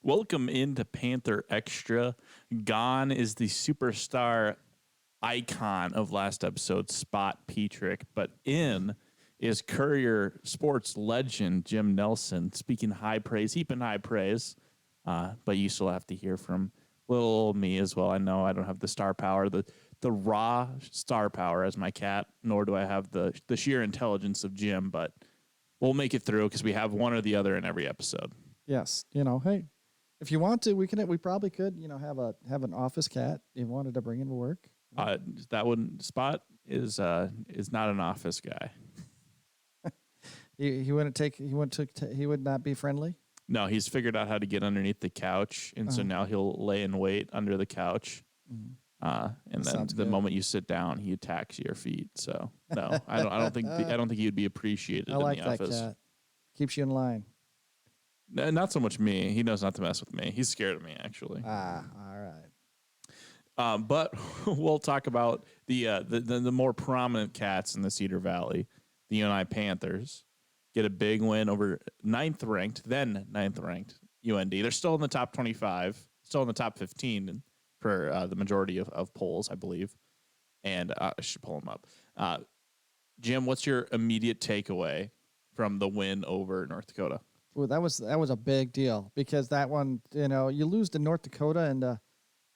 Welcome into Panther Extra. Gone is the superstar icon of last episode, Spot Petrick, but in is Courier Sports legend Jim Nelson, speaking high praise, heaping high praise. But you still have to hear from little old me as well. I know I don't have the star power, the raw star power as my cat, nor do I have the sheer intelligence of Jim, but we'll make it through because we have one or the other in every episode. Yes, hey, if you want to, we probably could, have an office cat if you wanted to bring into work. That wouldn't Spot is not an office guy. He would not be friendly. No, he's figured out how to get underneath the couch, and so now he'll lay in wait under the couch. Mm-hmm. And then the moment you sit down, he attacks your feet. So no, I don't think he'd be appreciated in the office. I like that cat. Keeps you in line. Not so much me. He knows not to mess with me. He's scared of me, actually. All right. But we'll talk about the more prominent cats in the Cedar Valley. The UNI Panthers get a big win over ninth ranked UND. They're still in the top 25, still in the top 15 for the majority of polls, I believe. And I should pull them up. Jim, what's your immediate takeaway from the win over North Dakota? Well, that was a big deal because that one, you lose to North Dakota and,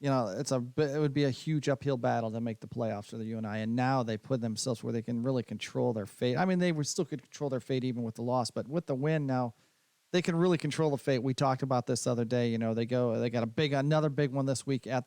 it would be a huge uphill battle to make the playoffs for the UNI. And now they put themselves where they can really control their fate. I mean, they still could control their fate even with the loss, but with the win now, they can really control the fate. We talked about this the other day. They got another big one this week on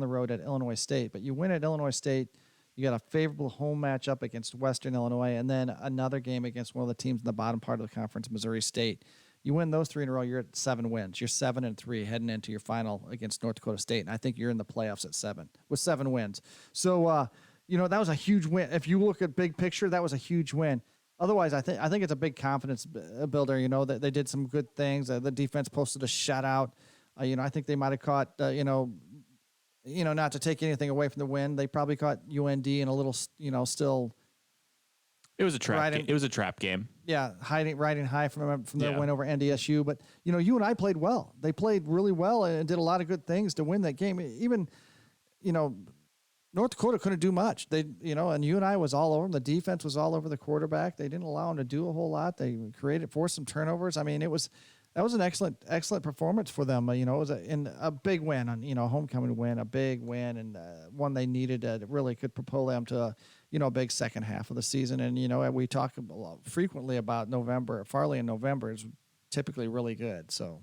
the road at Illinois State. But you win at Illinois State, you got a favorable home matchup against Western Illinois, and then another game against one of the teams in the bottom part of the conference, Missouri State. You win those three in a row, you're at 7 wins. You're 7-3 heading into your final against North Dakota State, and I think you're in the playoffs at 7 wins. So, that was a huge win. If you look at big picture, that was a huge win. Otherwise, I think it's a big confidence builder. That they did some good things. The defense posted a shutout. I think they might have caught. Not to take anything away from the win, they probably caught UND in a little. Still. It was a trap. It was a trap game. Yeah, riding high from their win over NDSU. But UNI played well. They played really well and did a lot of good things to win that game. Even, North Dakota couldn't do much. They, and UNI was all over them. The defense was all over the quarterback. They didn't allow him to do a whole lot. They forced some turnovers. I mean, that was an excellent performance for them. It was a big win on, homecoming win, a big win, and one they needed that really could propel them to a big second half of the season. And, we talk frequently about November. Farley in November is typically really good. So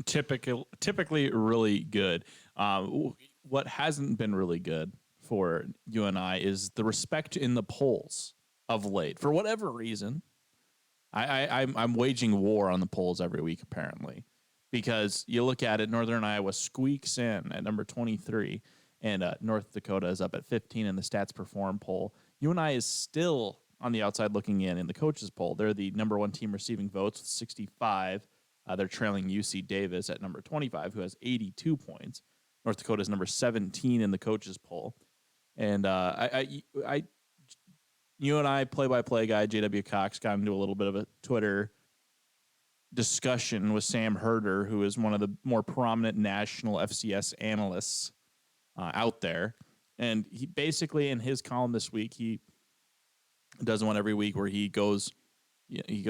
typically really good. What hasn't been really good for UNI is the respect in the polls of late. For whatever reason, I'm waging war on the polls every week, apparently, because you look at it, Northern Iowa squeaks in at number 23, and North Dakota is up at 15 in the Stats Perform poll. UNI is still on the outside looking in the coaches poll. They're the number one team receiving votes with 65. They're trailing UC Davis at number 25, who has 82 points. North Dakota is number 17 in the coaches poll. And UNI play-by-play guy, J.W. Cox, got into a little bit of a Twitter discussion with Sam Herder, who is one of the more prominent national FCS analysts out there. And he basically, in his column this week, he does one every week where he goes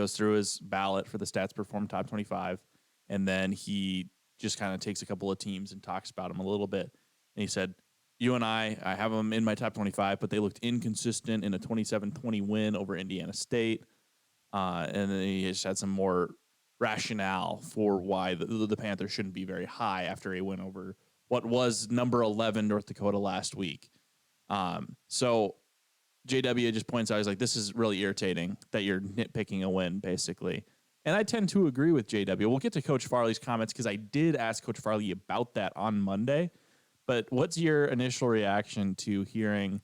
through his ballot for the Stats Perform Top 25, and then he just kind of takes a couple of teams and talks about them a little bit. And he said, UNI, I have them in my top 25, but they looked inconsistent in a 27-20 win over Indiana State. And then he just had some more rationale for why the Panthers shouldn't be very high after a win over what was number 11 North Dakota last week. So JW just points out, he's like, this is really irritating that you're nitpicking a win, basically. And I tend to agree with JW. We'll get to Coach Farley's comments because I did ask Coach Farley about that on Monday. But what's your initial reaction to hearing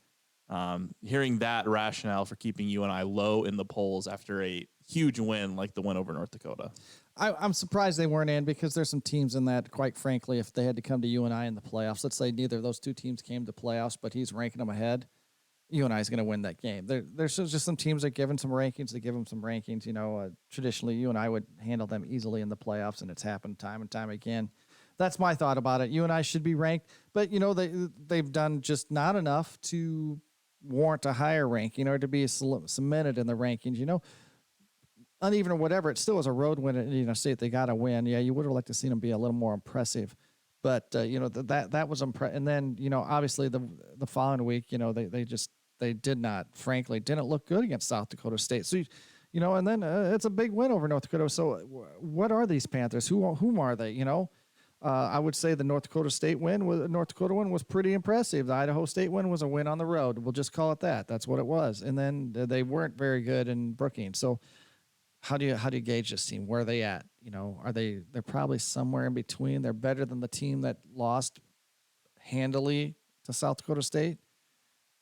that rationale for keeping UNI low in the polls after a huge win like the win over North Dakota? I'm surprised they weren't in because there's some teams in that, quite frankly, if they had to come to UNI in the playoffs, let's say neither of those two teams came to playoffs, but he's ranking them ahead. UNI is going to win that game. There's just some teams that give them some rankings. They give them some rankings. Traditionally, UNI would handle them easily in the playoffs, and it's happened time and time again. That's my thought about it. UNI should be ranked, but they've done just not enough to warrant a higher ranking or to be cemented in the rankings. Uneven or whatever, it still was a road win at Indiana State. They got to win. Yeah, you would have liked to see them be a little more impressive. But that was impressive. And then obviously the following week, they didn't look good against South Dakota State. So and then it's a big win over North Dakota. So what are these Panthers? Whom are they? I would say the North Dakota win was pretty impressive. The Idaho State win was a win on the road. We'll just call it that. That's what it was. And then they weren't very good in Brookings. So how do you gauge this team? Where are they at? They're probably somewhere in between. They're better than the team that lost handily to South Dakota State.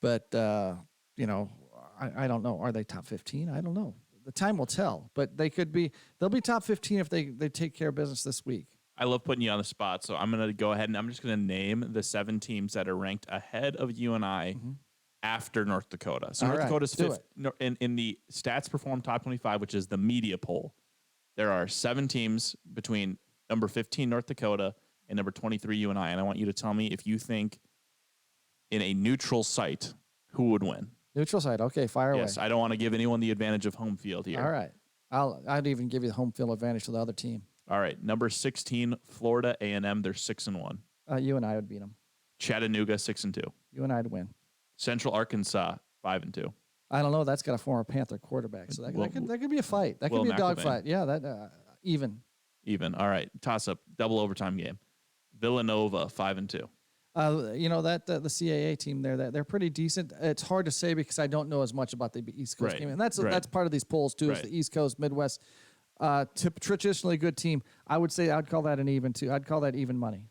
But, I don't know. Are they top 15? I don't know. The time will tell. But they'll be top 15 if they take care of business this week. I love putting you on the spot, so I'm going to go ahead and I'm just going to name the 7 teams that are ranked ahead of UNI after North Dakota. So North Dakota's fifth in the Stats Perform Top 25, which is the media poll. There are 7 teams between number 15 North Dakota and number 23 UNI, and I want you to tell me if you think in a neutral site who would win. Neutral site, okay, fire away. Yes, I don't want to give anyone the advantage of home field here. All right, I'd even give you the home field advantage to the other team. All right, number 16 Florida A&M. They're 6-1. UNI would beat them. Chattanooga 6-2. UNI would win. Central Arkansas 5-2. I don't know. That's got a former Panther quarterback, so that could be a fight. That could be a dogfight. Yeah, that even. Even. All right. Toss up. Double overtime game. Villanova 5-2. The CAA team there, they're pretty decent. It's hard to say because I don't know as much about the East Coast game, and that's part of these polls too. Is the East Coast, Midwest, traditionally good team. I would say I'd call that an even too. I'd call that even money.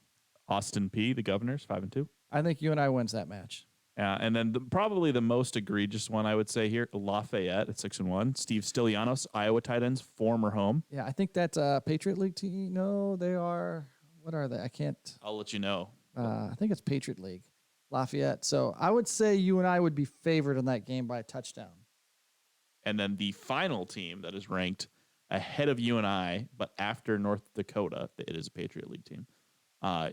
Austin P, the Governors 5-2. I think UNI wins that match. And then probably the most egregious one I would say here, Lafayette at 6-1. Steve Stylianos, Iowa tight ends, former home. Yeah, I think that's a Patriot League team. No, they are. What are they? I can't. I'll let you know. I think it's Patriot League, Lafayette. So I would say UNI would be favored in that game by a touchdown. And then the final team that is ranked ahead of UNI, but after North Dakota, it is a Patriot League team,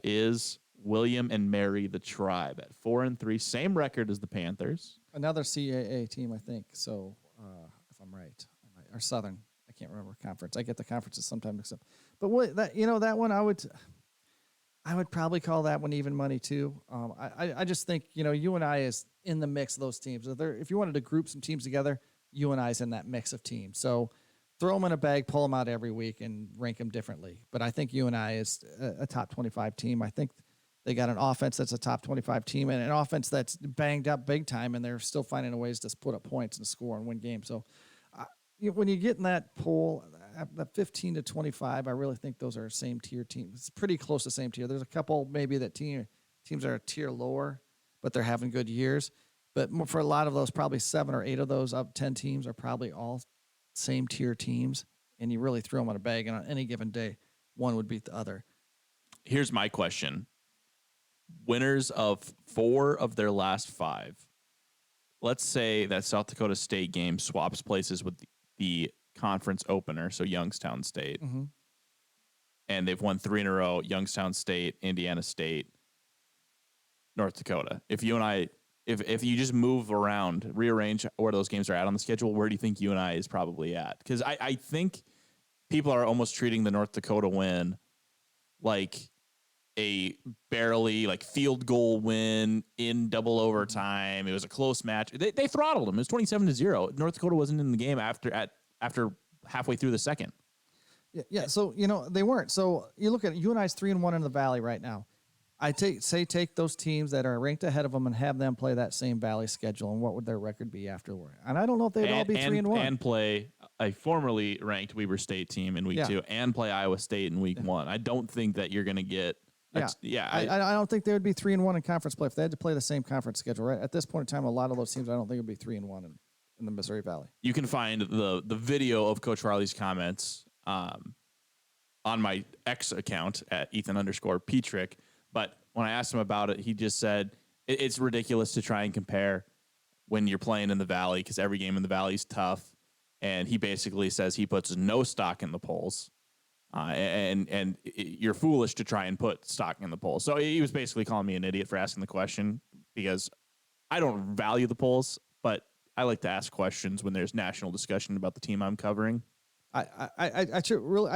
is William and Mary the Tribe at 4-3, same record as the Panthers. Another CAA team, I think. So if I'm right, or Southern, I can't remember conference. I get the conferences sometimes mixed up. But that one I would probably call that one even money too. I just think UNI is in the mix of those teams. If you wanted to group some teams together, UNI is in that mix of teams. So throw them in a bag, pull them out every week, and rank them differently. But I think UNI is a top 25 team. I think they got an offense that's a top 25 team and an offense that's banged up big time, and they're still finding ways to put up points and score and win games. So when you get in that poll, that 15 to 25, I really think those are same tier teams. It's pretty close to same tier. There's a couple maybe that teams that are a tier lower, but they're having good years. But for a lot of those, probably 7 or 8 of those up 10 teams are probably all same tier teams, and you really throw them in a bag, and on any given day, one would beat the other. Here's my question. Winners of 4 of their last 5. Let's say that South Dakota State game swaps places with the conference opener, so Youngstown State. Mm-hmm. And they've won 3 in a row, Youngstown State, Indiana State, North Dakota. If you just move around, rearrange where those games are at on the schedule, where do you think UNI is probably at? Because I think people are almost treating the North Dakota win like a barely field goal win in double overtime. It was a close match. They throttled them. It was 27-0. North Dakota wasn't in the game after halfway through the second. Yeah. So they weren't. So you look at UNI's 3-1 in the Valley right now. I take those teams that are ranked ahead of them and have them play that same Valley schedule, and what would their record be afterward? And I don't know if they'd all be 3-1. And play a formerly ranked Weber State team in week 2 and play Iowa State in week 1. I don't think that you're going to get. I don't think they would be 3-1 in conference play if they had to play the same conference schedule. Right at this point in time, a lot of those teams I don't think would be 3-1 in the Missouri Valley. You can find the video of Coach Farley's comments on my X account at Ethan_Petrick. But when I asked him about it, he just said it's ridiculous to try and compare when you're playing in the Valley, because every game in the Valley is tough. And he basically says he puts no stock in the polls. And you're foolish to try and put stock in the polls. So he was basically calling me an idiot for asking the question, because I don't value the polls, but I like to ask questions when there's national discussion about the team I'm covering. I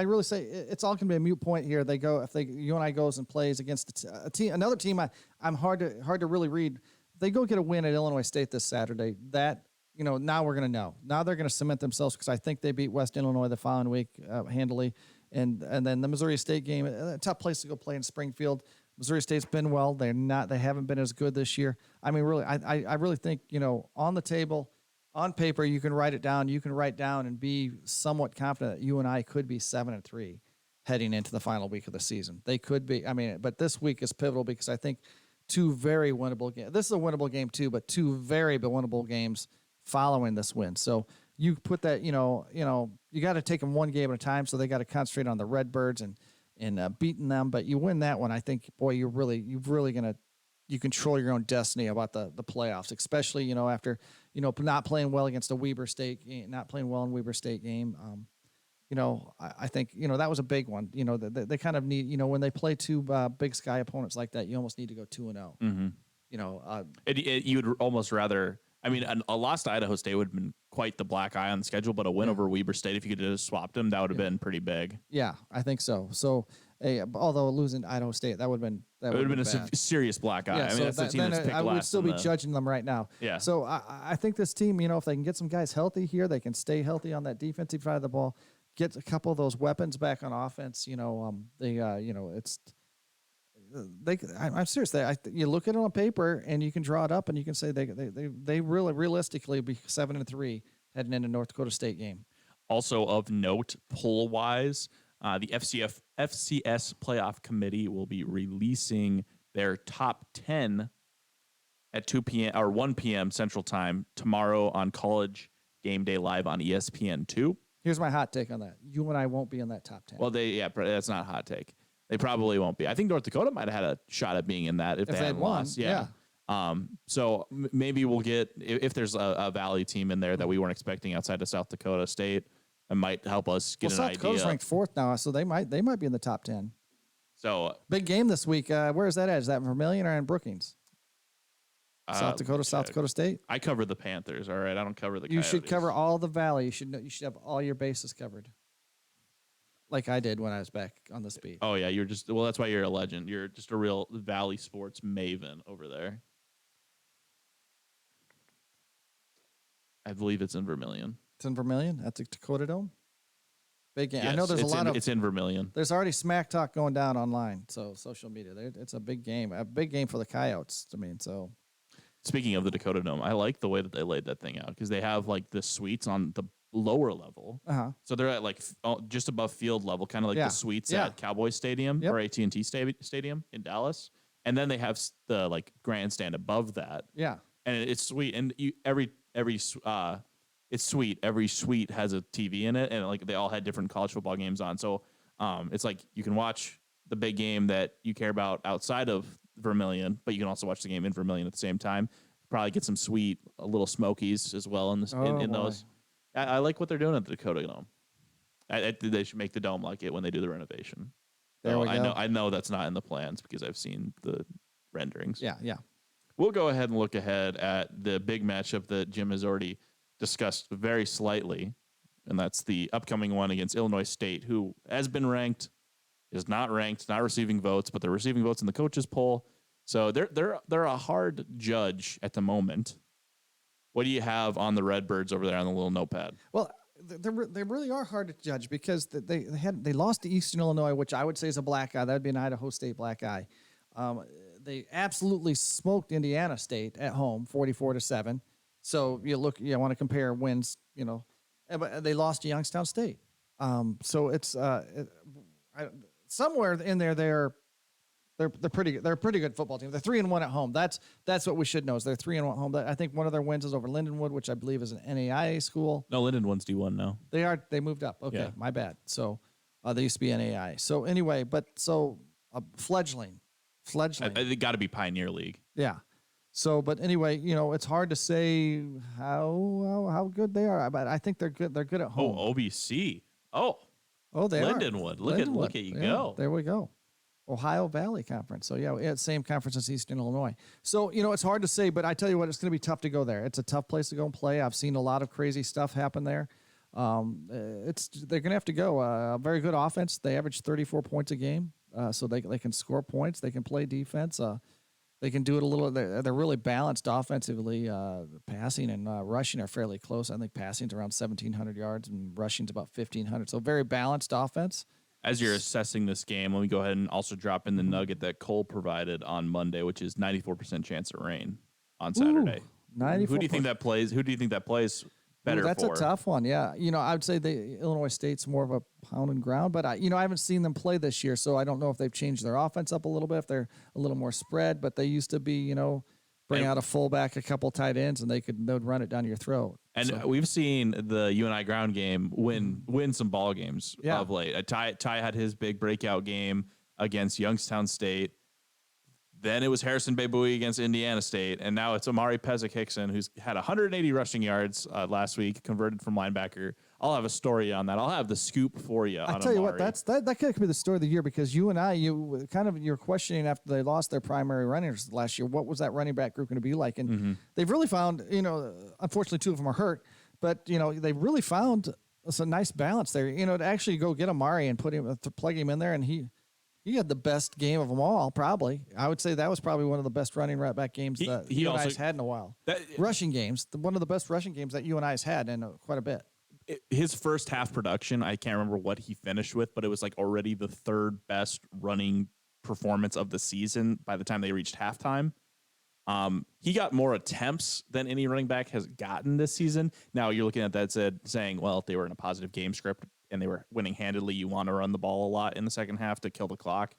really say it's all going to be a moot point here. They go if UNI goes and plays against a team, another team. I'm hard to really read. If they go get a win at Illinois State this Saturday, that now we're going to know. Now they're going to cement themselves, because I think they beat West Illinois the following week handily, and then the Missouri State game, a tough place to go play in Springfield. Missouri State's been well. They haven't been as good this year. I mean, really, I really think, on the table, on paper, you can write it down. You can write down and be somewhat confident that UNI could be 7-3 heading into the final week of the season. They could be. I mean, but this week is pivotal, because I think two very winnable games. This is a winnable game too, but two very winnable games following this win. So you put that, you got to take them one game at a time. So they got to concentrate on the Redbirds and beating them. But you win that one, I think, boy, you're really you control your own destiny about the playoffs, especially, after, not playing well against a Weber State game, not playing well in Weber State game. I think, that was a big one. They kind of need, when they play two Big Sky opponents like that, you almost need to go 2-0. Mm-hmm. You would almost rather, I mean, a loss to Idaho State would have been quite the black eye on the schedule, but a win over Weber State, if you could have just swapped them, that would have been pretty big. Yeah, I think so. So, although losing to Idaho State, that would have been a serious black eye. Yeah, I mean, that's the team that's picked I would last still be judging them right now. Yeah. So I think this team, if they can get some guys healthy here, they can stay healthy on that defensive side of the ball, get a couple of those weapons back on offense. I'm serious. You look at it on paper and you can draw it up and you can say they really realistically be 7-3 heading into North Dakota State game. Also of note, poll wise, the FCS playoff committee will be releasing their top 10 at 2 p.m. or 1 p.m. Central Time tomorrow on College Game Day Live on ESPN2. Here's my hot take on that. UNI won't be in that top 10. Well, that's not a hot take. They probably won't be. I think North Dakota might have had a shot at being in that if they had lost. Yeah. So maybe we'll get, if there's a Valley team in there that we weren't expecting outside of South Dakota State, it might help us get an idea. South Dakota's ranked 4th now, so they might be in the top 10. So big game this week. Where is that at? Is that in Vermilion or in Brookings? South Dakota State. I cover the Panthers. All right, I don't cover the. You Coyotes. should cover all the Valley. You should have all your bases covered, like I did when I was back on the beat. Oh yeah, that's why you're a legend. You're just a real Valley sports maven over there. I believe it's in Vermilion. It's in Vermilion at the Dakota Dome. Big game. Yes, I know there's it's in Vermilion. There's already smack talk going down online, so social media. It's a big game for the Coyotes. I mean, so. Speaking of the Dakota Dome, I like the way that they laid that thing out, because they have like the suites on the lower level. Uh-huh. So they're at like just above field level, kind of like the suites at Cowboy Stadium or AT&T Stadium in Dallas. And then they have the like grandstand above that. Yeah. And it's sweet. And it's sweet. Every suite has a TV in it, and like they all had different college football games on. So it's like you can watch the big game that you care about outside of Vermilion, but you can also watch the game in Vermilion at the same time. Probably get some sweet little Smokies as well in those. I like what they're doing at the Dakota Dome. They should make the dome like it when they do the renovation. There we go. I know that's not in the plans because I've seen the renderings. Yeah. We'll go ahead and look ahead at the big matchup that Jim has already discussed very slightly, and that's the upcoming one against Illinois State, who has been ranked, is not ranked, not receiving votes, but they're receiving votes in the coaches poll. So they're a hard judge at the moment. What do you have on the Redbirds over there on the little notepad? Well, they really are hard to judge because they lost to Eastern Illinois, which I would say is a black eye. That would be an Idaho State black eye. They absolutely smoked Indiana State at home, 44-7. So you want to compare wins, but they lost to Youngstown State. So it's somewhere in there they're pretty good football team. They're 3-1 at home. That's what we should know is they're 3-1 at home. I think one of their wins is over Lindenwood, which I believe is an NAIA school. No, Lindenwood's D1 now. They moved up. Okay, yeah. My bad. So they used to be NAIA. So anyway, fledgling. They got to be Pioneer League. Yeah. So, but anyway, it's hard to say how good they are, but I think they're good. They're good at home. Oh, OBC. Oh, they are. Lindenwood. Look at you go. There we go. Ohio Valley Conference. So, yeah, same conference as Eastern Illinois. So, it's hard to say, but I tell you what, it's going to be tough to go there. It's a tough place to go and play. I've seen a lot of crazy stuff happen there. They're going to have to go. A very good offense. They average 34 points a game, so they can score points. They can play defense. They can do it a little. They're really balanced offensively. Passing and rushing are fairly close. I think passing's around 1,700 yards and rushing's about 1,500. So very balanced offense. As you're assessing this game, let me go ahead and also drop in the nugget that Cole provided on Monday, which is 94% chance of rain on Saturday. 94. Who do you think that plays? Who do you think that plays better that's for? A tough one. Yeah. I would say Illinois State's more of a pound and ground, but I haven't seen them play this year, so I don't know if they've changed their offense up a little bit, if they're a little more spread, but they used to be, bring out a fullback, a couple tight ends, and they'd run it down your throat. And we've seen the UNI ground game win some ball games of late. Ty had his big breakout game against Youngstown State. Then it was Harrison Baboui against Indiana State, and now it's Amari Pezik-Hickson, who's had 180 rushing yards last week, converted from linebacker. I'll have a story on that. I'll have the scoop for you. I tell you what, that could be the story of the year, because you're questioning after they lost their primary runners last year. What was that running back group going to be like? And they've really found, unfortunately, two of them are hurt, but they really found a nice balance there. To actually go get Amari and plug him in there, and he had the best game of them all, probably. I would say that was probably one of the best running right back games that UNI's had in a while. Rushing games, one of the best rushing games that UNI's had in quite a bit. His first half production, I can't remember what he finished with, but it was like already the third best running performance of the season by the time they reached halftime. He got more attempts than any running back has gotten this season. Now you're looking at that saying, well, if they were in a positive game script and they were winning handedly, you want to run the ball a lot in the second half to kill the clock.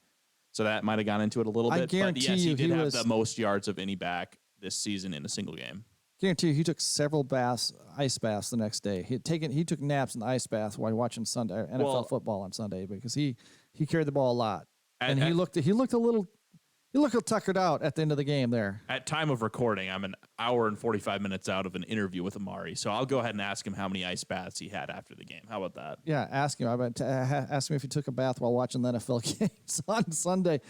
So that might have gone into it a little bit. But yes, he did have the most yards of any back this season in a single game. Guarantee you, he took several ice baths the next day. He took naps in the ice bath while watching NFL football on Sunday, because he carried the ball a lot, and he looked a little tuckered out at the end of the game there. At time of recording, I'm an hour and 45 minutes out of an interview with Amari, so I'll go ahead and ask him how many ice baths he had after the game. How about that? Yeah, ask him. Ask him if he took a bath while watching the NFL games on Sunday,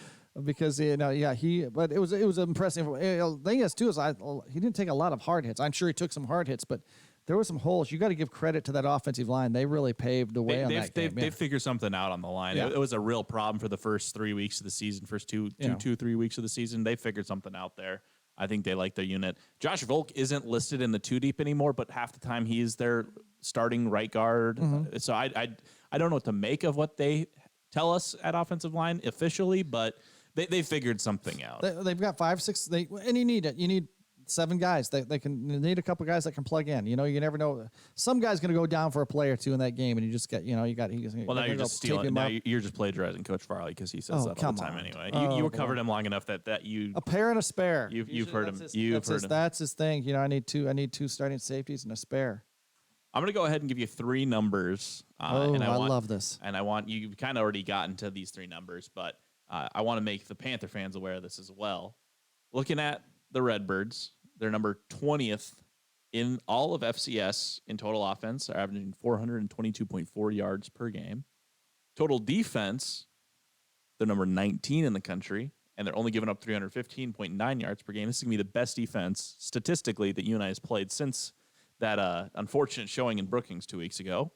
because but it was impressive. The thing is too is he didn't take a lot of hard hits. I'm sure he took some hard hits, but there were some holes. You got to give credit to that offensive line. They really paved the way on that game. They figured something out on the line. Yeah. It was a real problem for the first 3 weeks of the season, first 3 weeks of the season. They figured something out there. I think they like their unit. Josh Volk isn't listed in the two deep anymore, but half the time he's their starting right guard. So I don't know what to make of what they tell us at offensive line officially, but they figured something out. They've got 5, 6, and you need it. You need 7 guys. You need a couple guys that can plug in. You never know. Some guy's going to go down for a play or two in that game, and you just get, now you're just stealing. Now you're just plagiarizing Coach Farley, because he says that all the time anyway. You were covered him long enough that you a pair and a spare. You've heard him. That's his thing. I need two starting safeties and a spare. I'm going to go ahead and give you 3 numbers. I love this. And I want you've kind of already gotten to these 3 numbers, but I want to make the Panther fans aware of this as well. Looking at the Redbirds, they're number 20th in all of FCS in total offense. They're averaging 422.4 yards per game. Total defense, they're number 19 in the country, and they're only giving up 315.9 yards per game. This is going to be the best defense statistically that UNI has played since that unfortunate showing in Brookings 2 weeks ago.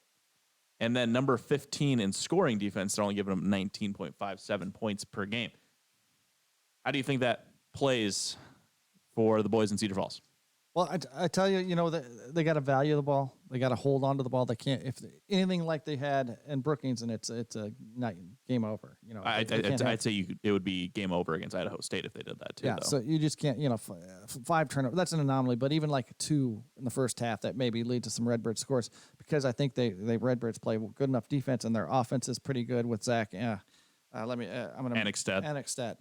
And then number 15 in scoring defense, they're only giving them 19.57 points per game. How do you think that plays for the boys in Cedar Falls? Well, I tell you, they got to value the ball. They got to hold on to the ball. They can't, if anything like they had in Brookings, and it's a night game over. I'd say it would be game over against Idaho State if they did that too. Yeah, though. so you just can't, 5 turnovers. That's an anomaly, but even like 2 in the first half, that maybe lead to some Redbird scores, because I think they Redbirds play good enough defense, and their offense is pretty good with Zach. I'm going to Annexstad.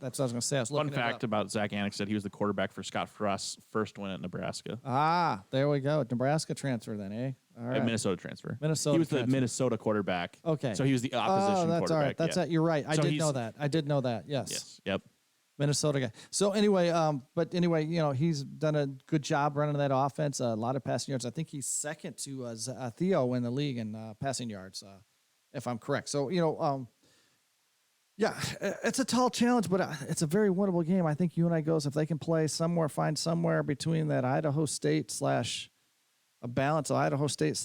That's what I was going to say. Fun fact about Zach Annexstad: he was the quarterback for Scott Frost's first win at Nebraska. There we go. Nebraska transfer then, eh? All right. Minnesota transfer. He was the Minnesota quarterback. Okay. So he was the opposition quarterback. That's all right. You're right. I did know that. Yes. Yep. Minnesota guy. So anyway, but anyway, he's done a good job running that offense. A lot of passing yards. I think he's second to Theo in the league in passing yards, if I'm correct. So yeah, it's a tall challenge, but it's a very winnable game. I think UNI goes if they can play somewhere, find somewhere between that Idaho State / a balance of Idaho State /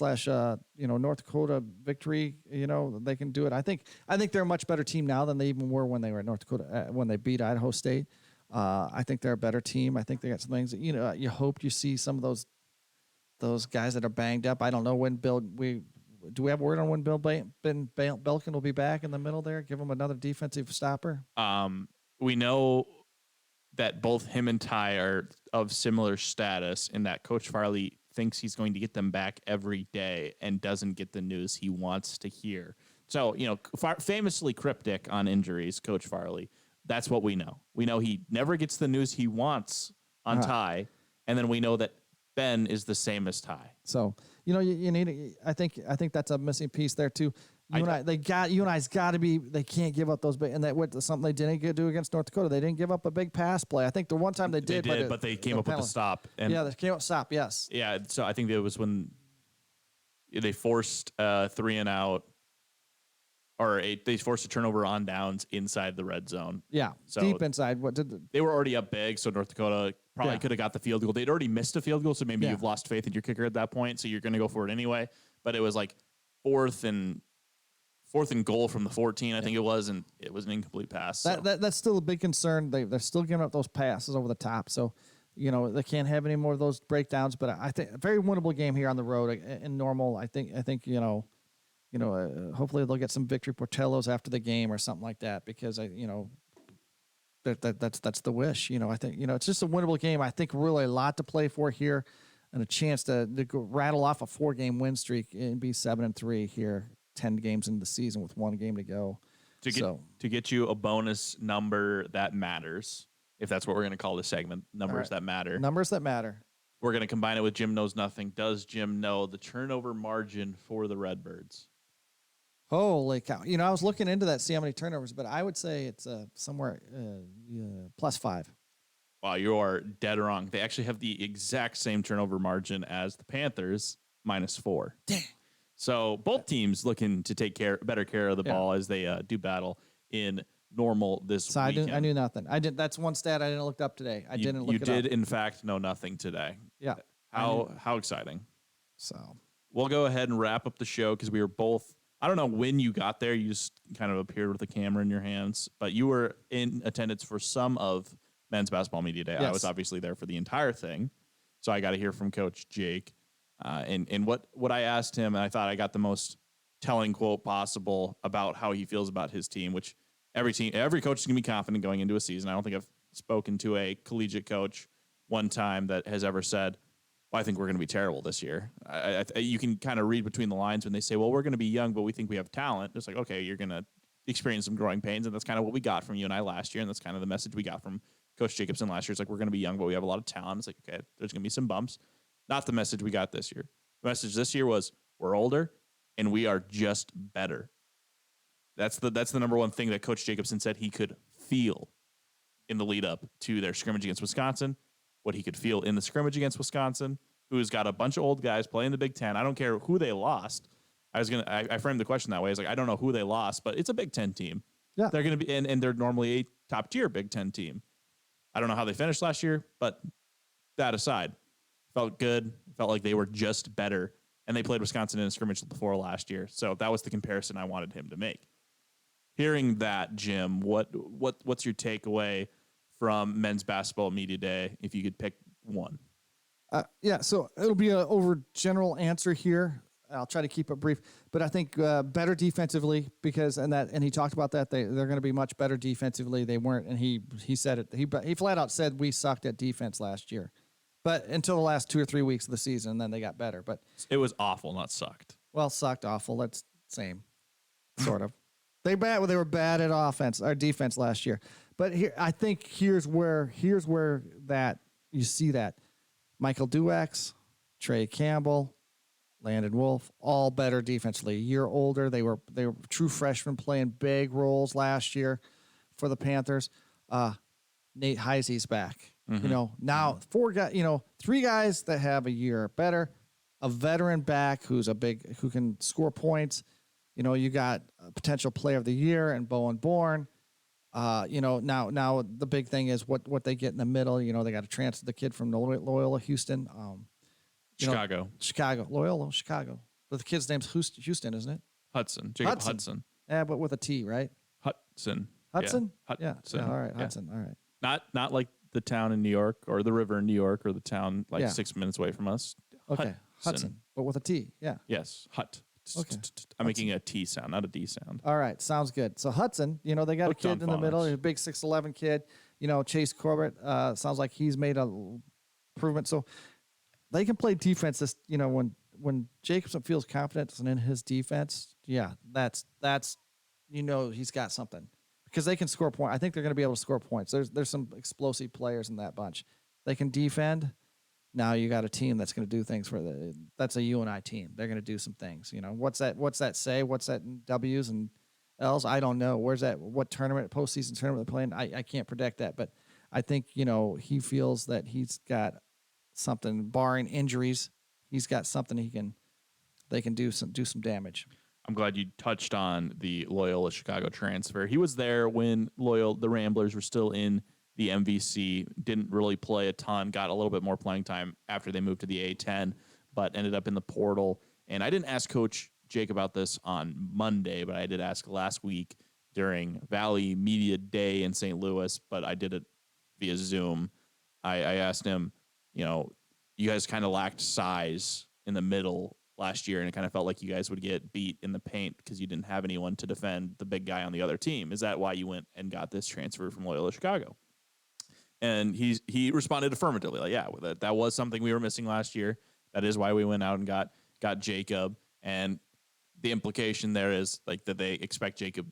North Dakota victory. They can do it. I think they're a much better team now than they even were when they were at North Dakota when they beat Idaho State. I think they're a better team. I think they got some things. You hope you see some of those guys that are banged up. I don't know when do we have word on when Bill Belkin will be back in the middle there? Give him another defensive stopper. We know that both him and Ty are of similar status in that Coach Farley thinks he's going to get them back every day and doesn't get the news he wants to hear. So, famously cryptic on injuries, Coach Farley. That's what we know. We know he never gets the news he wants on Ty, and then we know that Ben is the same as Ty. So, you need. I think that's a missing piece there too. UNI's got to be. They can't give up those big. And that was something they didn't do against North Dakota. They didn't give up a big pass play. I think the one time they did, but they came up with the stop. And they came up with stop. Yes. Yeah. So I think it was when they forced 3 and out, or they forced a turnover on downs inside the red zone. Yeah. So deep inside. They were already up big, so North Dakota probably could have got the field goal. They'd already missed a field goal, so maybe you've lost faith in your kicker at that point, so you're going to go for it anyway. But it was like fourth and goal from the 14, I think it was, and it was an incomplete pass. So. That's still a big concern. They're still giving up those passes over the top. So, they can't have any more of those breakdowns. But I think a very winnable game here on the road in Normal. I think hopefully they'll get some victory portellos after the game or something like that because that's the wish. I think it's just a winnable game. I think really a lot to play for here, and a chance to rattle off a 4-game win streak and be 7-3 here. 10 games into the season with 1 game to go. To get you a bonus number that matters, if that's what we're going to call this segment, numbers that matter. Numbers that matter. We're going to combine it with Jim Knows Nothing. Does Jim know the turnover margin for the Redbirds? Holy cow. I was looking into that, see how many turnovers, but I would say it's somewhere +5. Wow, you are dead wrong. They actually have the exact same turnover margin as the Panthers, -4. Dang. So both teams looking to take better care of the ball as they do battle in Normal this weekend. I knew nothing. I did. That's one stat I didn't look up today. You did in fact know nothing today. Yeah. How exciting. So we'll go ahead and wrap up the show because we were both. I don't know when you got there. You just kind of appeared with the camera in your hands, but you were in attendance for some of Men's Basketball Media Day. Yes. I was obviously there for the entire thing, so I got to hear from Coach Jake. And what I asked him, and I thought I got the most telling quote possible about how he feels about his team, which every coach is going to be confident going into a season. I don't think I've spoken to a collegiate coach one time that has ever said, well, I think we're going to be terrible this year. You can kind of read between the lines when they say, well, we're going to be young, but we think we have talent. It's like, okay, you're going to experience some growing pains, and that's kind of what we got from UNI last year, and that's kind of the message we got from Coach Jacobson last year. It's like, we're going to be young, but we have a lot of talent. It's like, okay, there's going to be some bumps. Not the message we got this year. The message this year was we're older and we are just better. That's the number one thing that Coach Jacobson said he could feel in the lead up to their scrimmage against Wisconsin, what he could feel in the scrimmage against Wisconsin, who's got a bunch of old guys playing the Big Ten. I don't care who they lost. I framed the question that way. I was like, I don't know who they lost, but it's a Big Ten team. Yeah. They're going to be, and they're normally a top tier Big Ten team. I don't know how they finished last year, but that aside, felt good. Felt like they were just better. And they played Wisconsin in a scrimmage before last year. So that was the comparison I wanted him to make. Hearing that, Jim, what's your takeaway from Men's Basketball Media Day if you could pick one? So it'll be an overgeneral answer here. I'll try to keep it brief, but I think better defensively because and he talked about that they're going to be much better defensively. They weren't, and he said it. He flat out said we sucked at defense last year. But until the last 2 or 3 weeks of the season, and then they got better. But it was awful, not sucked. Well, sucked, awful. That's same, sort of. They were bad at offense or defense last year. But here, I think here's where that you see that Michael Duax, Trey Campbell, Landon Wolf, all better defensively. A year older, they were true freshmen playing big roles last year for the Panthers. Nate Heisey's back. Mhm. You know, now 4 guys, you know, 3 guys that have a year or better, a veteran back who can score points. You know, you got a potential player of the year and Bowen Bourne. You know, now the big thing is what they get in the middle. You know, they got to transfer the kid from Loyola Houston. Chicago. Loyola, Chicago. But the kid's name's Houston, isn't it? Hudson. Jacob Hudson. Yeah, but with a T, right? Hudson. Hudson? Yeah. Hudson. Yeah, all right, Yeah. Hudson. All right. Not like the town in New York or the river in New York or the town like Yeah. 6 minutes away from us. Okay. Hudson, but with a T. Yeah. Yes. Okay. I'm making a T sound, not a D sound. All right, sounds good. So Hudson, you know, they got Hooked a on kid in the middle, phonics. a big 6'11" kid. You know, Chase Corbett sounds like he's made a improvement. So they can play defense. This, you know, when Jacobson feels confident in his defense, yeah, that's you know he's got something because they can score points. I think they're going to be able to score points. There's some explosive players in that bunch. They can defend. Now you got a team that's going to do things that's a UNI team. They're going to do some things. You know, what's that say? What's that in W's and L's? I don't know. Where's that? What tournament, postseason tournament they're playing? I can't predict that, but I think, you know, he feels that he's got something, barring injuries. He's got something they can do some damage. I'm glad you touched on the Loyola Chicago transfer. He was there when the Ramblers were still in the MVC, didn't really play a ton, got a little bit more playing time after they moved to the A10, but ended up in the portal. And I didn't ask Coach Jake about this on Monday, but I did ask last week during Valley Media Day in St. Louis, but I did it via Zoom. I asked him, you know, you guys kind of lacked size in the middle last year, and it kind of felt like you guys would get beat in the paint because you didn't have anyone to defend the big guy on the other team. Is that why you went and got this transfer from Loyola Chicago? And he responded affirmatively, like, yeah, that was something we were missing last year. That is why we went out and got Jacob. And the implication there is like that they expect Jacob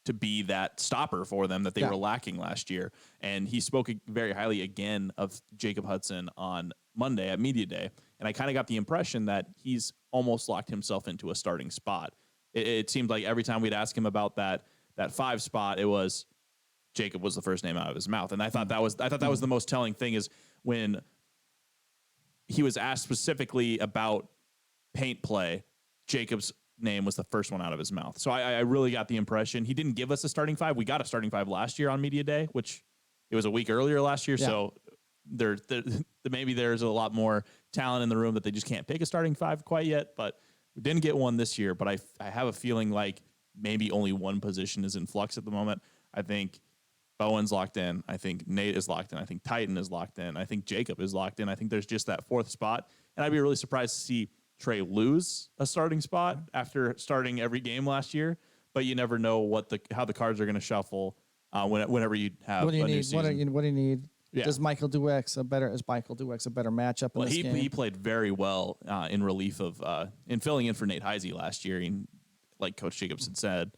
to be that stopper for them that they were lacking last year. And he spoke very highly again of Jacob Hudson on Monday at Media Day. And I kind of got the impression that he's almost locked himself into a starting spot. It seemed like every time we'd ask him about that 5 spot, it was Jacob was the first name out of his mouth. And I thought that was the most telling thing is when he was asked specifically about paint play, Jacob's name was the first one out of his mouth. So I really got the impression he didn't give us a starting 5. We got a starting 5 last year on Media Day, which it was a week earlier last year. Yeah. So maybe there's a lot more talent in the room that they just can't pick a starting 5 quite yet, but we didn't get one this year. But I have a feeling like maybe only one position is in flux at the moment. I think Bowen's locked in. I think Nate is locked in. I think Titan is locked in. I think Jacob is locked in. I think there's just that 4th spot. And I'd be really surprised to see Trey lose a starting spot after starting every game last year. But you never know how the cards are going to shuffle whenever you have what do you a need? new season. What do you need? Yeah. Is Michael Duex a better matchup in this game? He played very well in relief of in filling in for Nate Heisey last year. And like Coach Jacobson said,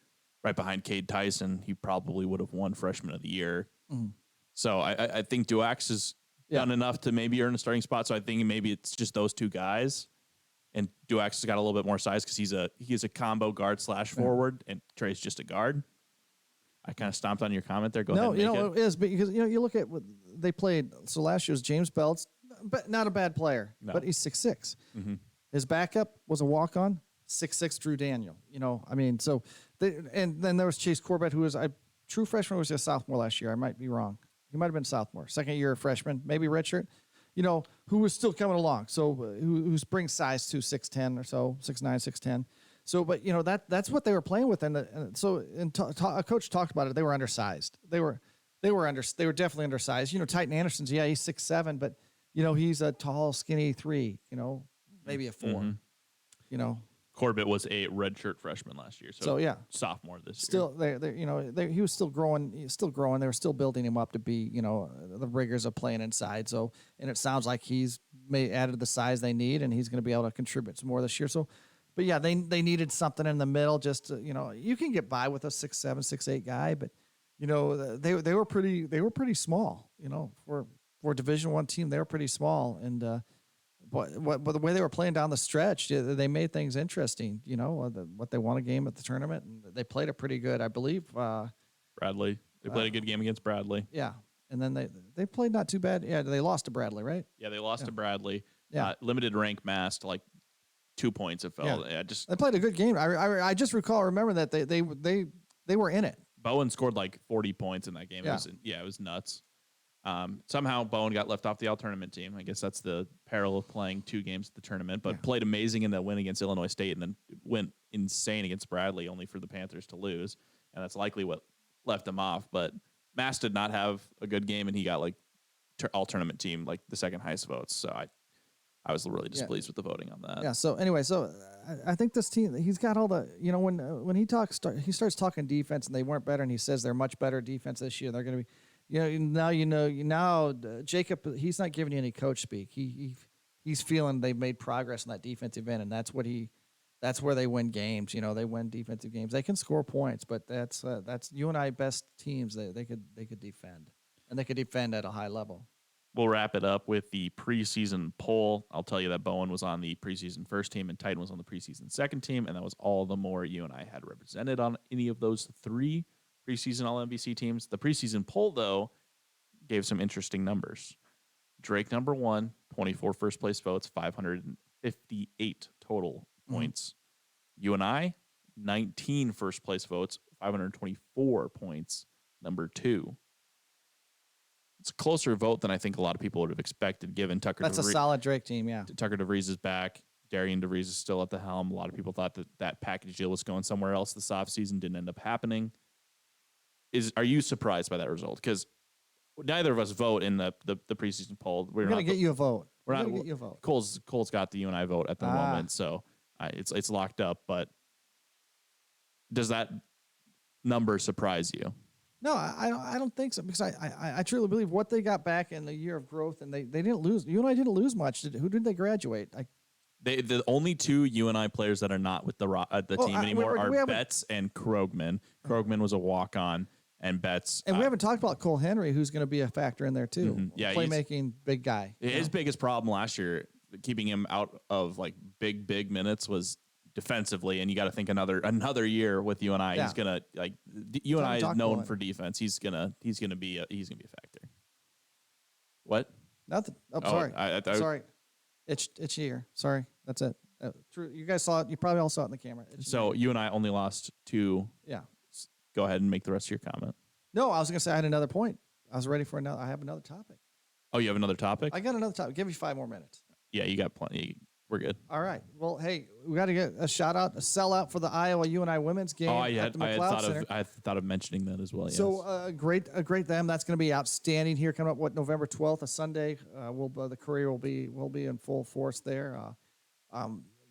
right behind Cade Tyson, he probably would have won Freshman of the Year. Mm. So I think Duex has done enough to maybe earn a starting spot. So I think maybe it's just those 2 guys. And Duex has got a little bit more size because he's a combo guard / forward, and Trey's just a guard. I kind of stomped on your comment there. Go ahead. No, it is because you look at what they played. So last year's James Belts, but not a bad player, but he's 6'6". Mm-hmm. His backup was a walk-on, 6'6" Drew Daniel. You know, I mean, so and then there was Chase Corbett, who was a true freshman, was a sophomore last year. I might be wrong. He might have been sophomore, second year freshman, maybe redshirt. You know, who was still coming along. So who brings size to 6'10" or so, 6'9", 6'10". So, but you know that's what they were playing with, and a coach talked about it. They were undersized. They were definitely undersized. You know, Titan Anderson's he's 6'7", but you know he's a tall, skinny 3. You know, maybe a 4. Mm-hmm. You know, Corbett was a redshirt freshman last year, so sophomore this year. Still, he was still growing. He's still growing. They were still building him up to be, you know, the rigors of playing inside. So, and it sounds like he's added the size they need, and he's going to be able to contribute some more this year. So, but yeah, they needed something in the middle. Just to, you know, you can get by with a 6'7", 6'8" guy, but you know they were pretty small. You know, for a Division I team, they were pretty small, and. But the way they were playing down the stretch, they made things interesting. You know, what they won a game at the tournament, and they played it pretty good, I believe. Bradley, they played a good game against Bradley. Yeah, and then they played not too bad. Yeah, they lost to Bradley, right? Yeah, they lost to Bradley. Yeah. Limited rank Mass to like 2 points. It felt. Yeah, just they played a good game. I just remember that they were in it. Bowen scored like 40 points in that game. Yeah. It was nuts. Somehow Bowen got left off the all-tournament team. I guess that's the peril of playing 2 games at the tournament, but played amazing in that win against Illinois State and then went insane against Bradley only for the Panthers to lose. And that's likely what left him off. But Mass did not have a good game, and he got like all-tournament team, like the second highest votes. So I was really displeased with the voting on that. Yeah. So anyway, I think this team, he's got all the, when he he starts talking defense and they weren't better, and he says they're much better defense this year. They're going to be, now Jacob, he's not giving you any coach speak. He's feeling they've made progress in that defensive end, and that's where they win games. They win defensive games. They can score points, but that's UNI best teams. They could defend, and they could defend at a high level. We'll wrap it up with the preseason poll. I'll tell you that Bowen was on the preseason first team and Titan was on the preseason second team, and that was all the more UNI had represented on any of those 3 preseason All-MVC teams. The preseason poll, though, gave some interesting numbers. Drake, number 1, 24 first-place votes, 558 total points. UNI, 19 first-place votes, 524 points, number 2. It's a closer vote than I think a lot of people would have expected, given Tucker. That's a solid Drake team, yeah. Tucker DeVries is back. Darian DeVries is still at the helm. A lot of people thought that package deal was going somewhere else this offseason. Didn't end up happening. Are you surprised by that result? Because neither of us vote in the preseason poll. We're going to get you a vote. We're not going to get you a vote. Cole's got the UNI vote at the moment, so it's locked up. But does that number surprise you? No, I don't think so, because I truly believe what they got back in the year of growth, and they didn't lose. UNI didn't lose much. Who did they graduate? The only 2 UNI players that are not with the team anymore are Betts and Krogman. Krogman was a walk-on, and Betts. And we haven't talked about Cole Henry, who's going to be a factor in there too. Mm-hmm. Yeah, playmaking big guy. His biggest problem last year, keeping him out of like big minutes, was defensively, and you got to think another year with UNI. He's gonna UNI is known for defense. He's gonna be a factor. What? Nothing. Oh, sorry. Sorry. It's here. Sorry. That's it. True. You guys saw it. You probably all saw it in the camera. So UNI only lost 2. Yeah. Go ahead and make the rest of your comment. No, I was gonna say I had another point. I was ready for another. I have another topic. Oh, you have another topic? I got another topic. Give me 5 more minutes. Yeah, you got plenty. We're good. All right. Well, hey, we got to get a shout out, a sellout for the Iowa UNI women's game. I thought of mentioning that as well. Yes. So great them. That's going to be outstanding here coming up. November 12th, a Sunday. The Courier will be in full force there.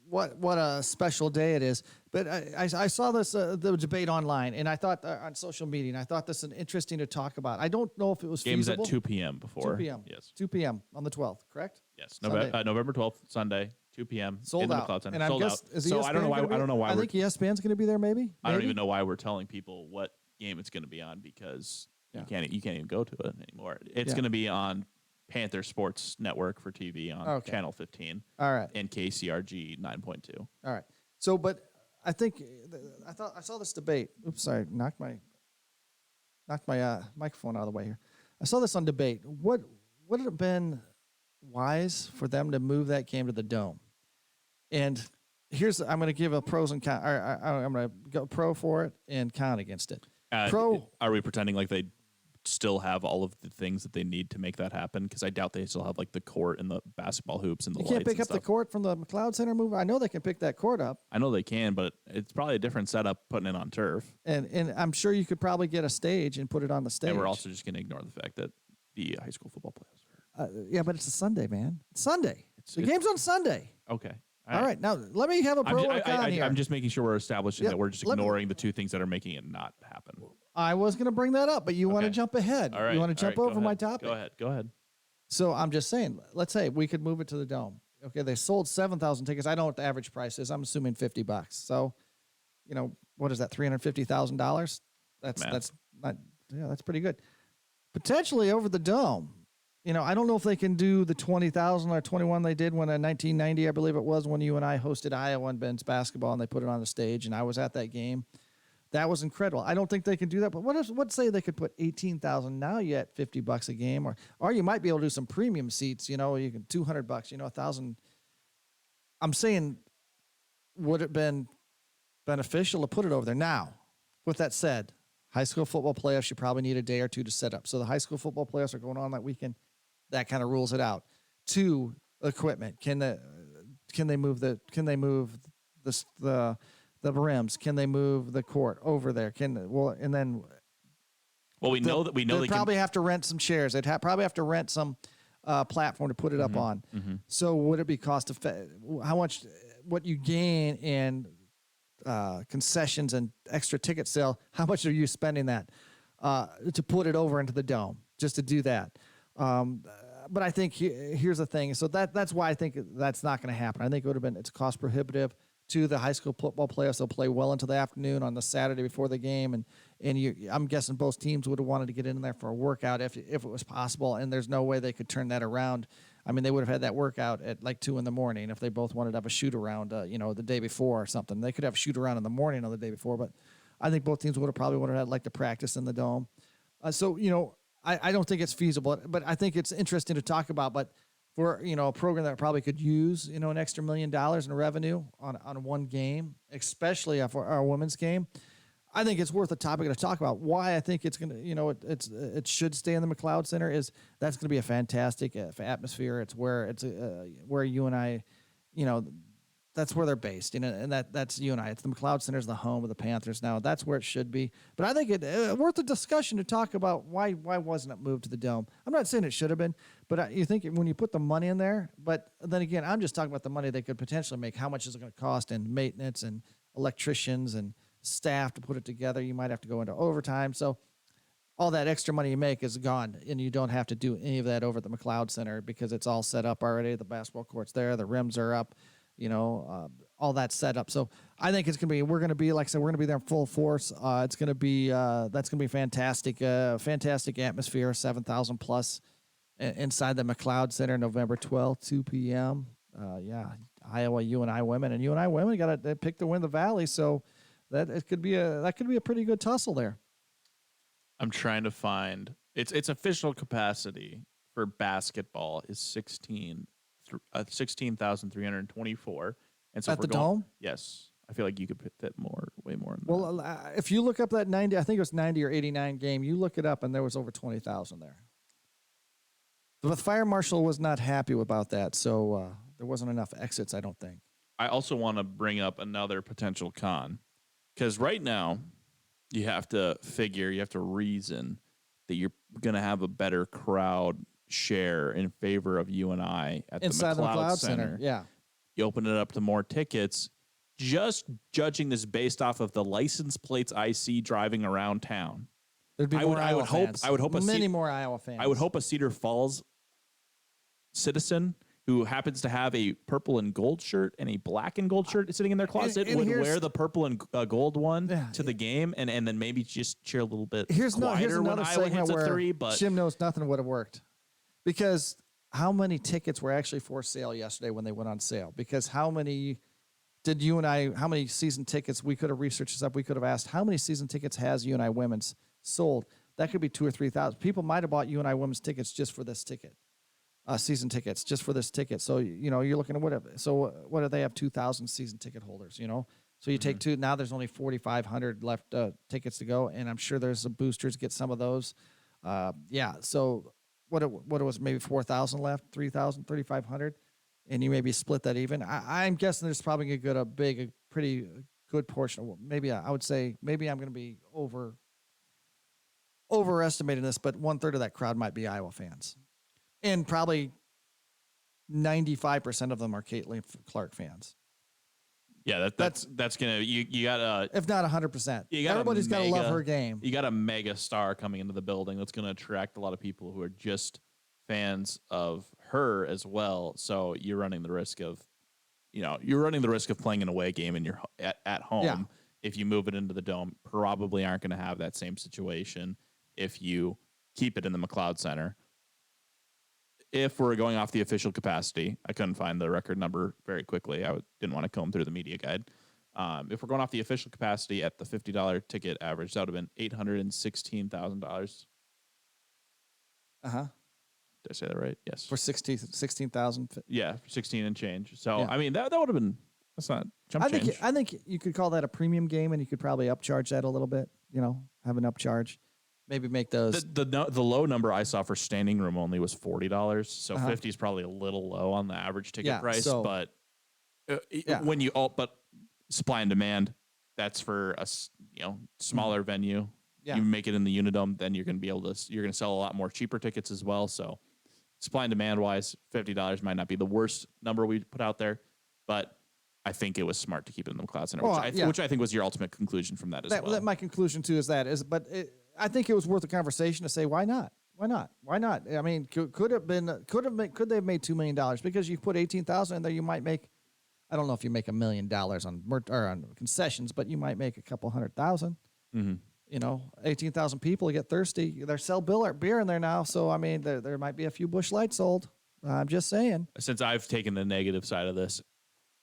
What a special day it is. But I saw this the debate online, and I thought on social media, and I thought this is interesting to talk about. I don't know if it was games feasible. At 2 p.m. before 2 p.m. Yes, 2 p.m. on the 12th. Correct? Yes, November 12th, Sunday. 2 p.m. Sold out. McLeod Center. And Sold out. So I don't know why. I think ESPN's going to be there. Maybe. I don't even know why we're telling people what game it's going to be on, because you can't even go to it anymore. It's going to be on Panther Sports Network for TV on Channel 15. All right. And KCRG 9.2. All right. So, but I think I saw this debate. Oops, sorry, knocked my microphone out of the way here. I saw this on debate. Would it have been wise for them to move that game to the Dome? And I'm going to give a pros and cons. I'm going to go pro for it and con against it. Pro. Are we pretending like they still have all of the things that they need to make that happen? Because I doubt they still have like the court and the basketball hoops and the lights. You can't pick up stuff. the court from the McLeod Center move. I know they can pick that court up. I know they can, but it's probably a different setup putting it on turf. And I'm sure you could probably get a stage and put it on the stage. And we're also just going to ignore the fact that the high school football playoffs are. Yeah, but it's a Sunday, man. It's Sunday. The game's on Sunday. Okay. All right. Now, let me have a pro or con here. I'm just making sure we're establishing that we're just ignoring the 2 things that are making it not happen. I was going to bring that up, but you want to jump ahead. All right. You want to jump over my topic? Go ahead. So I'm just saying, let's say we could move it to the Dome. Okay, they sold 7,000 tickets. I don't know what the average price is. I'm assuming $50. So, what is that? $350,000. That's pretty good. Potentially over the Dome. I don't know if they can do the 20,000 or 21 they did when in 1990, I believe it was, when UNI hosted Iowa and men's basketball and they put it on the stage, and I was at that game. That was incredible. I don't think they can do that, but what say they could put 18,000 now? You at $50 a game, or you might be able to do some premium seats. You know, you can $200. You know, 1,000. I'm saying, would it been beneficial to put it over there? Now, with that said, high school football playoffs, you probably need a day or two to set up. So the high school football playoffs are going on that weekend. That kind of rules it out. 2, equipment. Can they move the rims? Can they move the court over there? And then we know they probably have to rent some chairs. They'd probably have to rent some platform to put it up on. Mm-hmm. So would it be cost effective? How much what you gain in concessions and extra ticket sale? How much are you spending that to put it over into the dome just to do that? But I think here's the thing. So that's why I think that's not going to happen. I think it would have been, it's cost prohibitive to the high school football playoffs. They'll play well into the afternoon on the Saturday before the game. And I'm guessing both teams would have wanted to get in there for a workout if it was possible. And there's no way they could turn that around. I mean, they would have had that workout at like 2 a.m. if they both wanted to have a shoot around, the day before or something. They could have a shoot around in the morning on the day before, but I think both teams would have had like the practice in the dome. I don't think it's feasible, but I think it's interesting to talk about. But for a program that probably could use an extra $1 million in revenue on one game, especially for our women's game, I think it's worth a topic to talk about. Why I think it's gonna, it should stay in the McLeod Center is that's gonna be a fantastic atmosphere. It's where where you and I, that's where they're based, and that's UNI. It's the McLeod Center is the home of the Panthers now. That's where it should be. But I think it's worth a discussion to talk about why wasn't it moved to the dome. I'm not saying it should have been, but you think when you put the money in there. But then again, I'm just talking about the money they could potentially make. How much is it going to cost in maintenance and electricians and staff to put it together? You might have to go into overtime. So all that extra money you make is gone, and you don't have to do any of that over at the McLeod Center because it's all set up already. The basketball court's there. The rims are up. All that set up. So I think we're going to be, like I said, we're going to be there in full force. It's going to be, that's going to be fantastic, fantastic atmosphere, 7,000 plus inside the McLeod Center, November 12th, 2 p.m. Iowa UNI women, and UNI women they picked to win the Valley. So that could be a pretty good tussle there. I'm trying to find its official capacity for basketball is 16,324. And so at the dome? Yes. I feel like you could fit way more. Well, if you look up that 90, I think it was 90 or 89 game, you look it up and there was over 20,000 there. The fire marshal was not happy about that, so there wasn't enough exits, I don't think. I also want to bring up another potential con, because right now you have to reason that you're going to have a better crowd share in favor of UNI at inside the McLeod Center. Yeah. You open it up to more tickets. Just judging this based off of the license plates I see driving around town, there'd be more Iowa fans. I would hope more Iowa fans. I would hope a Cedar Falls citizen who happens to have a purple and gold shirt and a black and gold shirt sitting in their closet would wear the purple and gold one to the game, and then maybe just cheer a little bit here's quieter another when Iowa hits a where three. But Jim knows nothing would have worked, because how many tickets were actually for sale yesterday when they went on sale? Because how many season tickets, we could have researched this up. We could have asked, how many season tickets has UNI women's sold? That could be 2,000 or 3,000. People might have bought UNI women's tickets just for this ticket, season tickets, just for this ticket. So, you're looking at what do they have? 2,000 season ticket holders, So you take two, now there's only 4,500 left tickets to go. And I'm sure there's some boosters, get some of those. So what it was, maybe 4,000 left, 3,000, 3,500. And you maybe split that even. I'm guessing there's probably a pretty good portion. Maybe I would say maybe I'm going to be overestimating this, but 1/3 of that crowd might be Iowa fans, and probably 95% of them are Caitlin Clark fans. Yeah, that's gonna you gotta, if not 100%. Everybody's got to love her game. You got a mega star coming into the building that's going to attract a lot of people who are just fans of her as well. So you're running the risk of, playing an away game in at home. If you move it into the dome, probably aren't going to have that same situation if you keep it in the McLeod Center. If we're going off the official capacity, I couldn't find the record number very quickly. I didn't want to comb through the media guide. If we're going off the official capacity at the $50 ticket average, that would have been $816,000. Uh-huh. Did I say that right? Yes. For 16,000. Yeah, 16 and change. So, Yeah. I mean, that would have been, that's not chump change. I think you could call that a premium game, and you could probably upcharge that a little bit, have an upcharge. Maybe make those. The low number I saw for standing room only was $40. So 50 is probably a little low on the average ticket price. So, but when you but supply and demand, that's for a smaller venue. Yeah. You make it in the Unidome, then you're going to sell a lot more cheaper tickets as well. So supply and demand wise, $50 might not be the worst number we put out there, but I think it was smart to keep it in the McLeod Center, which I think was your ultimate conclusion from that as well. My conclusion too I think it was worth a conversation to say, why not? Why not? Why not? I mean, could they have made $2 million? Because you put 18,000 in there, you might make, I don't know if you make $1 million on concessions, but you might make a couple 100,000. Mm-hmm. 18,000 people get thirsty. They sell beer in there now, so I mean, there might be a few Busch Lights sold. I'm just saying. Since I've taken the negative side of this,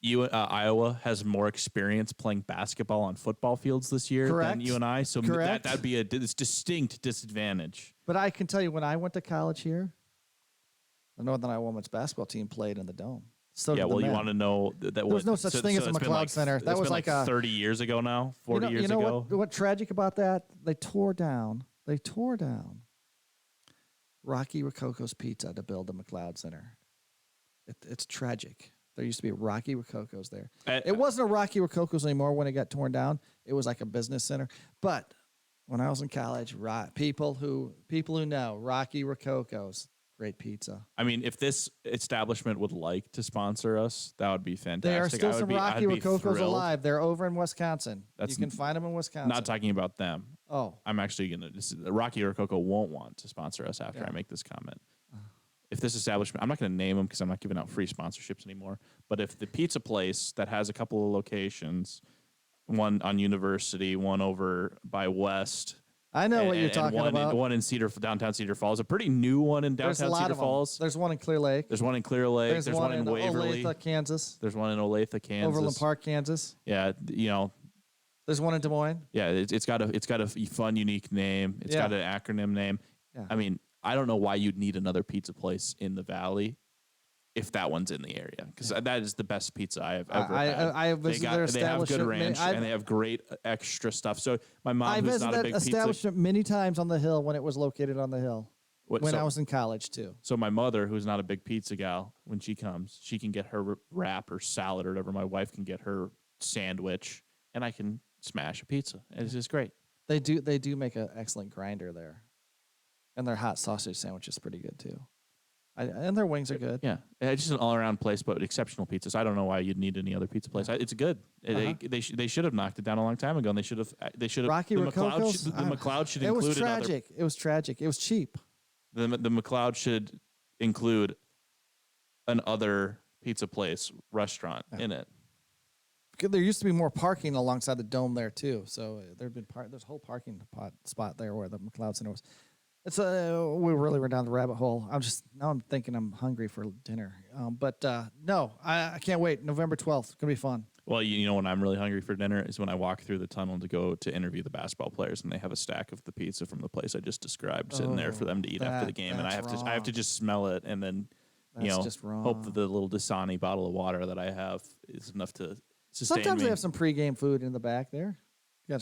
Iowa has more experience playing basketball on football fields this year than UNI, so that'd be a distinct disadvantage. But I can tell you, when I went to college here, the Northern Iowa women's basketball team played in the Dome. So you want to know that there was no such thing as a McLeod Center. That was like 30 years ago now, 40 years ago. What tragic about that? They tore down Rocky Rococo's Pizza to build the McLeod Center. It's tragic. There used to be Rocky Rococo's there. It wasn't a Rocky Rococo's anymore when it got torn down. It was like a business center. But when I was in college, people who know Rocky Rococo's, great pizza. I mean, if this establishment would like to sponsor us, that would be fantastic. There are still some Rocky Rococo's alive. They're over in Wisconsin. You can find them in Wisconsin. Not talking about them. Oh. I'm actually going to... Rocky Rococo won't want to sponsor us after I make this comment. If this establishment... I'm not going to name them because I'm not giving out free sponsorships anymore. But if the pizza place that has a couple of locations, one on University, one over by West... I know what you're talking about. One in downtown Cedar Falls, a pretty new one in downtown Cedar Falls. There's one in Clear Lake. There's one in Clear Lake. There's one in Waverly. Olathe, Kansas. There's one in Olathe, Kansas. Overland Park, Kansas. Yeah, There's one in Des Moines. Yeah, it's got a fun, unique name. It's got an acronym name. Yeah. I mean, I don't know why you'd need another pizza place in the valley if that one's in the area, because that is the best pizza I have ever had. I have visited their establishment. They have good ranch and they have great extra stuff. So my mom, who's not a big pizza, establishment many times on the hill when it was located on the hill. I was in college too. So my mother, who's not a big pizza gal, when she comes, she can get her wrap or salad or whatever. My wife can get her sandwich, and I can smash a pizza. And it's just great. They do make an excellent grinder there, and their hot sausage sandwich is pretty good too. And their wings are good. Yeah, it's just an all-around place, but exceptional pizza. So I don't know why you'd need any other pizza place. It's good. They should have knocked it down a long time ago, and they should have. Rocky Rococo's. The McLeod should include. It was tragic. It was tragic. It was cheap. The McLeod should include another pizza place restaurant in it. Because there used to be more parking alongside the Dome there too. So there's a whole parking spot there where the McLeod Center was. We really were down the rabbit hole. I'm thinking I'm hungry for dinner. No, I can't wait. November 12th. It's going to be fun. Well, when I'm really hungry for dinner is when I walk through the tunnel to go to interview the basketball players, and they have a stack of the pizza from the place I just described sitting there for them to eat after the game, and I have to just smell it and then hope that the little Dasani bottle of water that I have is enough to sustain Sometimes me. they have some pregame food in the back there. You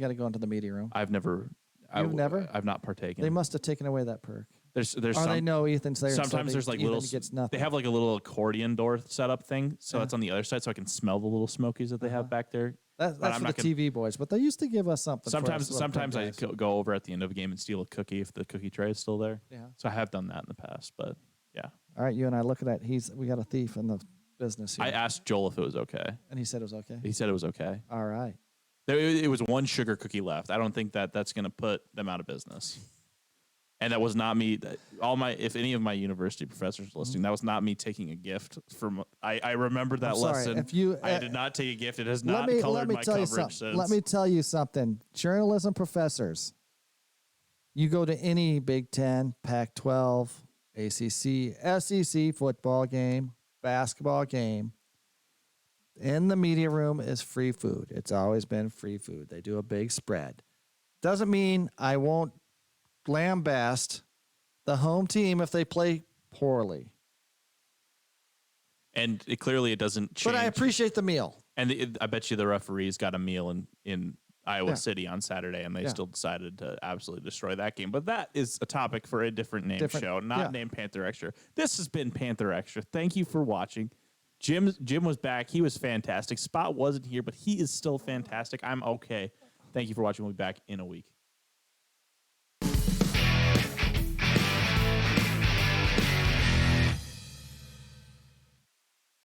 got to go into the media room. I've never. I've not partaken. They must have taken away that perk. There's they know Ethan's there. Sometimes there's like little. They have like a little accordion door setup thing, so it's on the other side, so I can smell the little smokies that they have back there. That's for the TV boys, but they used to give us something. Sometimes I go over at the end of a game and steal a cookie if the cookie tray is still there. Yeah. So I have done that in the past, but yeah. All right, you and I look at that. We got a thief in the business here. I asked Joel if it was okay, and he said it was okay. He said it was okay. All right. It was one sugar cookie left. I don't think that's going to put them out of business. And that was not me. If any of my university professors are listening, that was not me taking a gift from. I remember that lesson. I did not take a gift. It has not colored my coverage since. Let me tell you something. Journalism professors, you go to any Big Ten, Pac-12, ACC, SEC football game, basketball game, in the media room is free food. It's always been free food. They do a big spread. Doesn't mean I won't lambaste the home team if they play poorly. And it doesn't change. But I appreciate the meal. And I bet you the referees got a meal in Iowa City on Saturday, and they still decided to absolutely destroy that game. But that is a topic for a different show, not named Panther Extra. This has been Panther Extra. Thank you for watching. Jim was back. He was fantastic. Spot wasn't here, but he is still fantastic. I'm okay. Thank you for watching. We'll be back in a week.